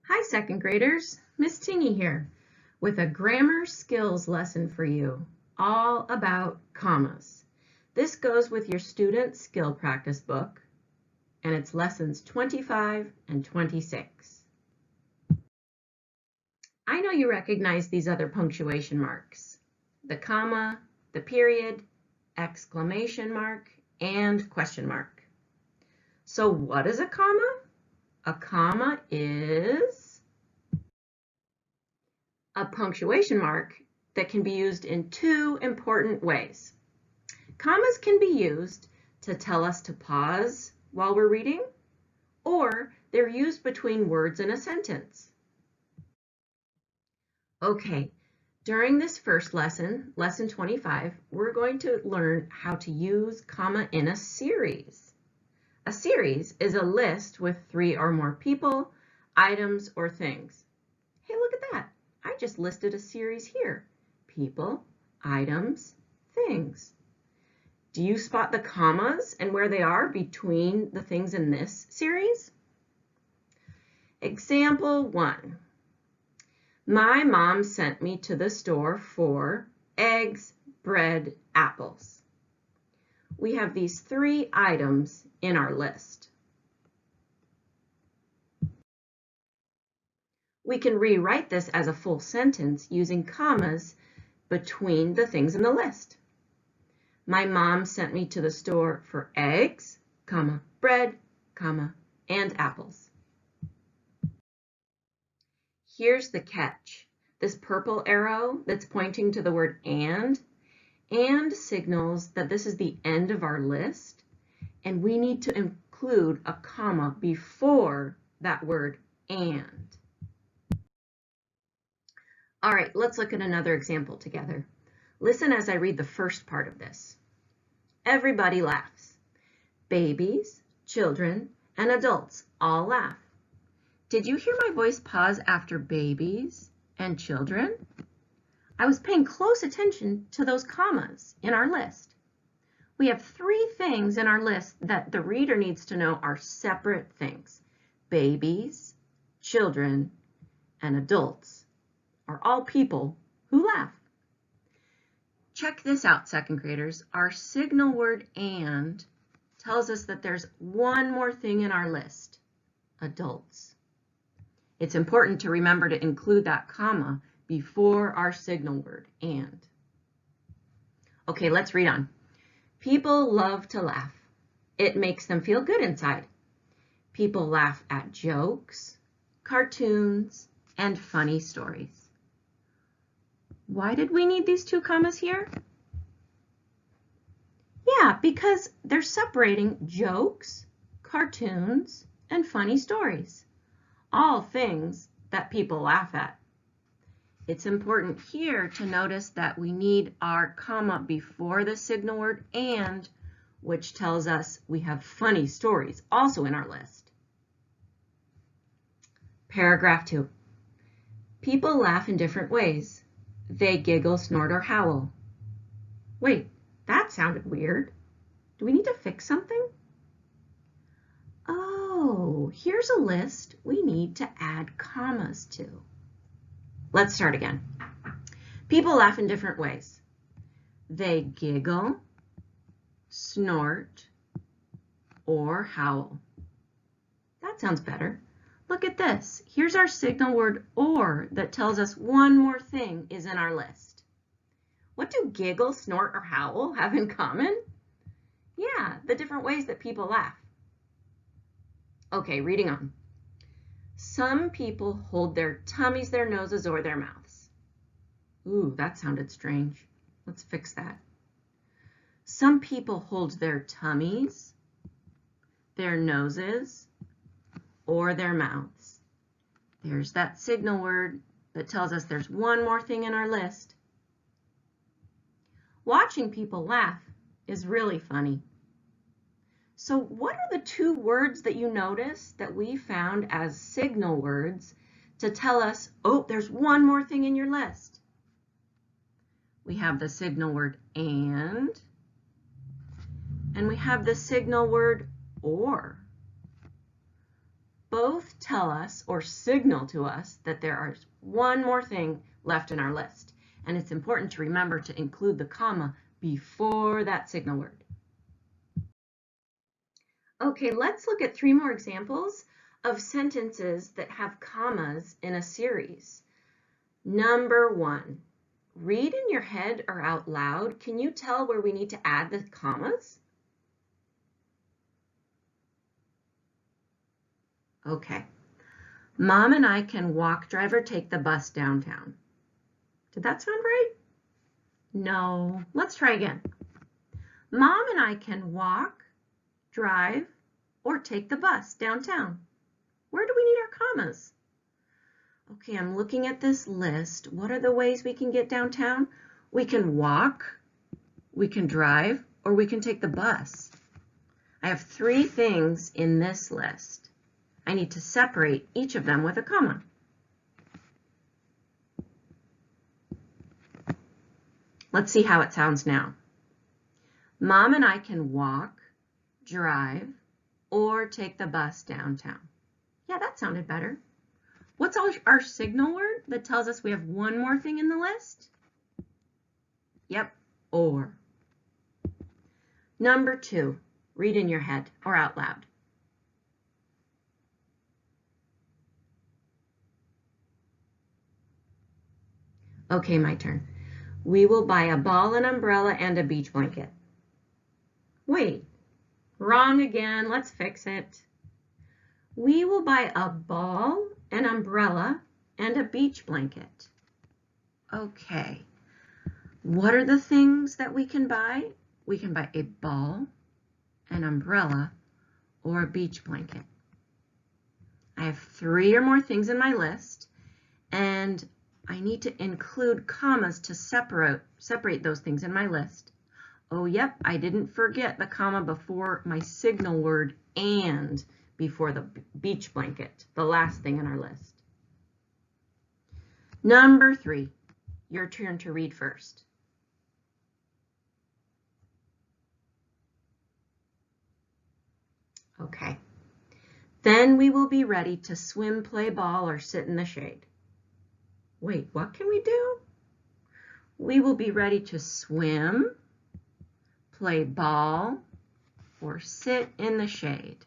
Hi, second graders. Miss Tingey here with a grammar skills lesson for you, all about commas. This goes with your student skill practice book, and it's lessons 25 and 26. I know you recognize these other punctuation marks: the comma, the period, exclamation mark, and question mark. So what is a comma? A comma is a punctuation mark that can be used in two important ways. Commas can be used to tell us to pause while we're reading, or they're used between words in a sentence. Okay, during this first lesson, lesson 25, we're going to learn how to use comma in a series. A series is a list with 3 or more people, items, or things. Hey, look at that. I just listed a series here: people, items, things. Do you spot the commas and where they are between the things in this series? Example 1. My mom sent me to the store for eggs, bread, apples. We have these 3 items in our list. We can rewrite this as a full sentence using commas between the things in the list. My mom sent me to the store for eggs, comma, bread, comma, and apples. Here's the catch. This purple arrow that's pointing to the word and signals that this is the end of our list, and we need to include a comma before that word and. All right, let's look at another example together. Listen as I read the first part of this. Everybody laughs. Babies, children, and adults all laugh. Did you hear my voice pause after babies and children? I was paying close attention to those commas in our list. We have 3 things in our list that the reader needs to know are separate things. Babies, children, and adults are all people who laugh. Check this out, second graders. Our signal word and tells us that there's one more thing in our list: adults. It's important to remember to include that comma before our signal word and. Okay, let's read on. People love to laugh. It makes them feel good inside. People laugh at jokes, cartoons, and funny stories. Why did we need these 2 commas here? Yeah, because they're separating jokes, cartoons, and funny stories, all things that people laugh at. It's important here to notice that we need our comma before the signal word and, which tells us we have funny stories also in our list. Paragraph 2. People laugh in different ways. They giggle, snort, or howl. Wait, that sounded weird. Do we need to fix something? Oh, here's a list we need to add commas to. Let's start again. People laugh in different ways. They giggle, snort, or howl. That sounds better. Look at this. Here's our signal word or that tells us one more thing is in our list. What do giggle, snort, or howl have in common? Yeah, the different ways that people laugh. Okay, reading on. Some people hold their tummies, their noses, or their mouths. Ooh, that sounded strange. Let's fix that. Some people hold their tummies, their noses, or their mouths. There's that signal word that tells us there's one more thing in our list. Watching people laugh is really funny. So what are the 2 words that you notice that we found as signal words to tell us, oh, there's one more thing in your list? We have the signal word and we have the signal word or. both tell us or signal to us that there is one more thing left in our list. And it's important to remember to include the comma before that signal word. Okay, let's look at 3 more examples of sentences that have commas in a series. Number 1, read in your head or out loud. Can you tell where we need to add the commas? Okay. Mom and I can walk, drive, or take the bus downtown. Did that sound right? No. Let's try again. Mom and I can walk, drive, or take the bus downtown. Where do we need our commas? Okay, I'm looking at this list. What are the ways we can get downtown? We can walk, we can drive, or we can take the bus. I have 3 things in this list. I need to separate each of them with a comma. Let's see how it sounds now. Mom and I can walk, drive, or take the bus downtown. Yeah, that sounded better. What's our signal word that tells us we have one more thing in the list? Yep, or. Number 2, read in your head or out loud. Okay, my turn. We will buy a ball, an umbrella, and a beach blanket. Wait, wrong again. Let's fix it. We will buy a ball, an umbrella, and a beach blanket. Okay. What are the things that we can buy? We can buy a ball, an umbrella, or a beach blanket. I have 3 or more things in my list, and I need to include commas to separate those things in my list. Oh, yep, I didn't forget the comma before my signal word and before the beach blanket, the last thing in our list. Number 3, your turn to read first. Okay. Then we will be ready to swim, play ball, or sit in the shade. Wait, what can we do? We will be ready to swim, play ball, or sit in the shade.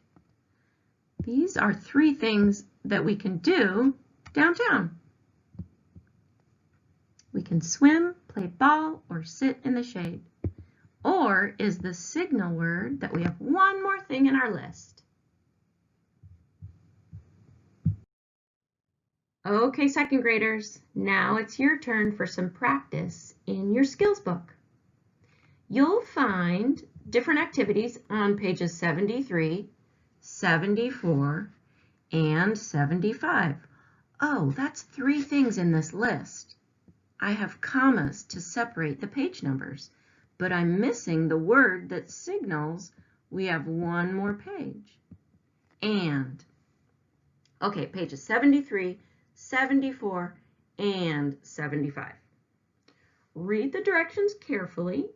These are 3 things that we can do downtown. We can swim, play ball, or sit in the shade. Or is the signal word that we have one more thing in our list. Okay, second graders, now it's your turn for some practice in your skills book. You'll find different activities on pages 73, 74, and 75. Oh, that's 3 things in this list. I have commas to separate the page numbers, but I'm missing the word that signals we have one more page. And. Okay, pages 73, 74, and 75. Read the directions carefully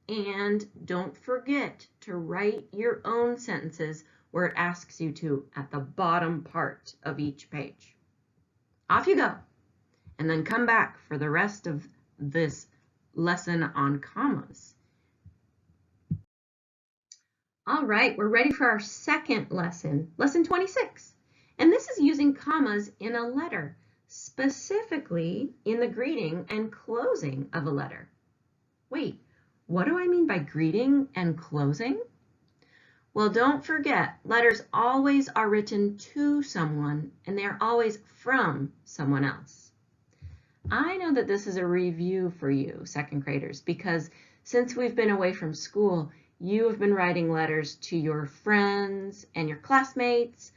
and don't forget to write your own sentences where it asks you to at the bottom part of each page. Off you go, and then come back for the rest of this lesson on commas. All right, we're ready for our second lesson, lesson 26. And this is using commas in a letter, specifically in the greeting and closing of a letter. Wait, what do I mean by greeting and closing? Well, don't forget, letters always are written to someone and they are always from someone else. I know that this is a review for you, second graders, because since we've been away from school, you have been writing letters to your friends and your classmates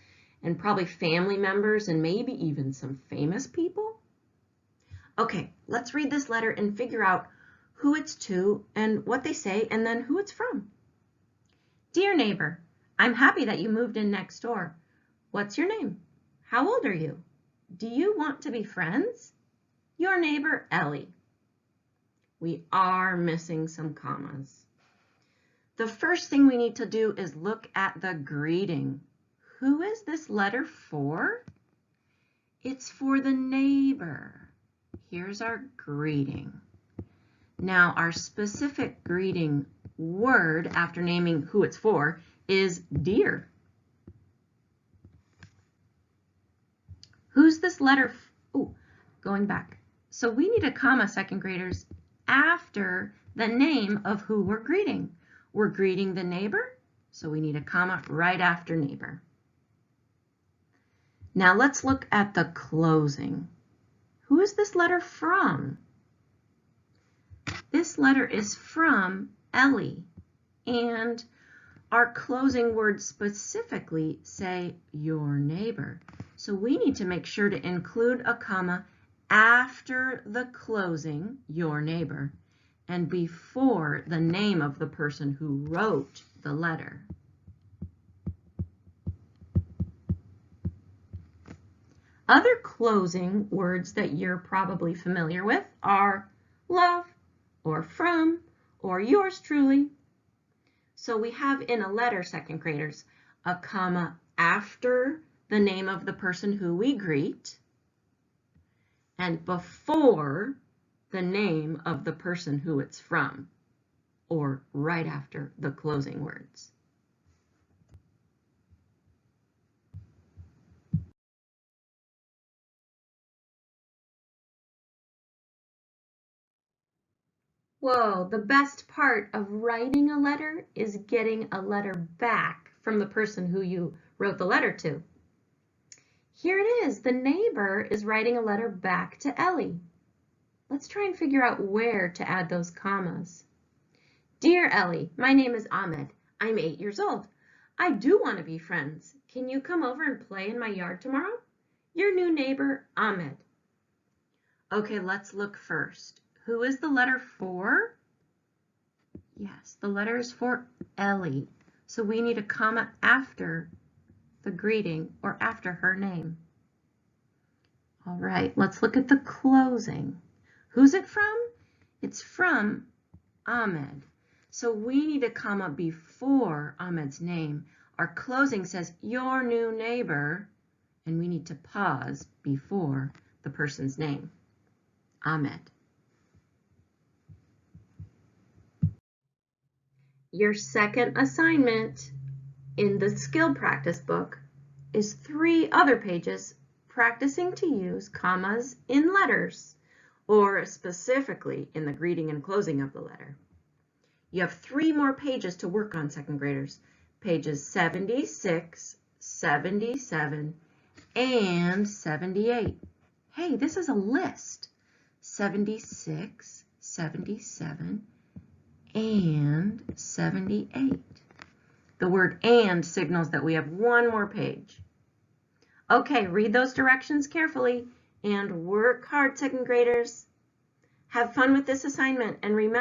and probably family members and maybe even some famous people. Okay, let's read this letter and figure out who it's to and what they say and then who it's from. Dear neighbor, I'm happy that you moved in next door. What's your name? How old are you? Do you want to be friends? Your neighbor, Ellie. We are missing some commas. The first thing we need to do is look at the greeting. Who is this letter for? It's for the neighbor. Here's our greeting. Now, our specific greeting word after naming who it's for is dear. Who's this letter? Going back. So we need a comma, second graders, after the name of who we're greeting. We're greeting the neighbor, so we need a comma right after neighbor. Now let's look at the closing. Who is this letter from? This letter is from Ellie, and our closing words specifically say your neighbor. So we need to make sure to include a comma after the closing, your neighbor, and before the name of the person who wrote the letter. Other closing words that you're probably familiar with are love, or from, or yours truly. So we have in a letter, second graders, a comma after the name of the person who we greet and before the name of the person who it's from, or right after the closing words. Whoa, the best part of writing a letter is getting a letter back from the person who you wrote the letter to. Here it is. The neighbor is writing a letter back to Ellie. Let's try and figure out where to add those commas. Dear Ellie, my name is Ahmed. I'm 8 years old. I do want to be friends. Can you come over and play in my yard tomorrow? Your new neighbor, Ahmed. Okay, let's look first. Who is the letter for? Yes, the letter is for Ellie. So we need a comma after the greeting or after her name. All right, let's look at the closing. Who's it from? It's from Ahmed. So we need a comma before Ahmed's name. Our closing says your new neighbor, and we need to pause before the person's name, Ahmed. Your second assignment in the skill practice book is 3 other pages practicing to use commas in letters, or specifically in the greeting and closing of the letter. You have 3 more pages to work on, second graders. Pages 76, 77, and 78. Hey, this is a list. 76, 77, and 78. The word and signals that we have 1 more page. Okay, read those directions carefully and work hard, second graders. Have fun with this assignment, and remember,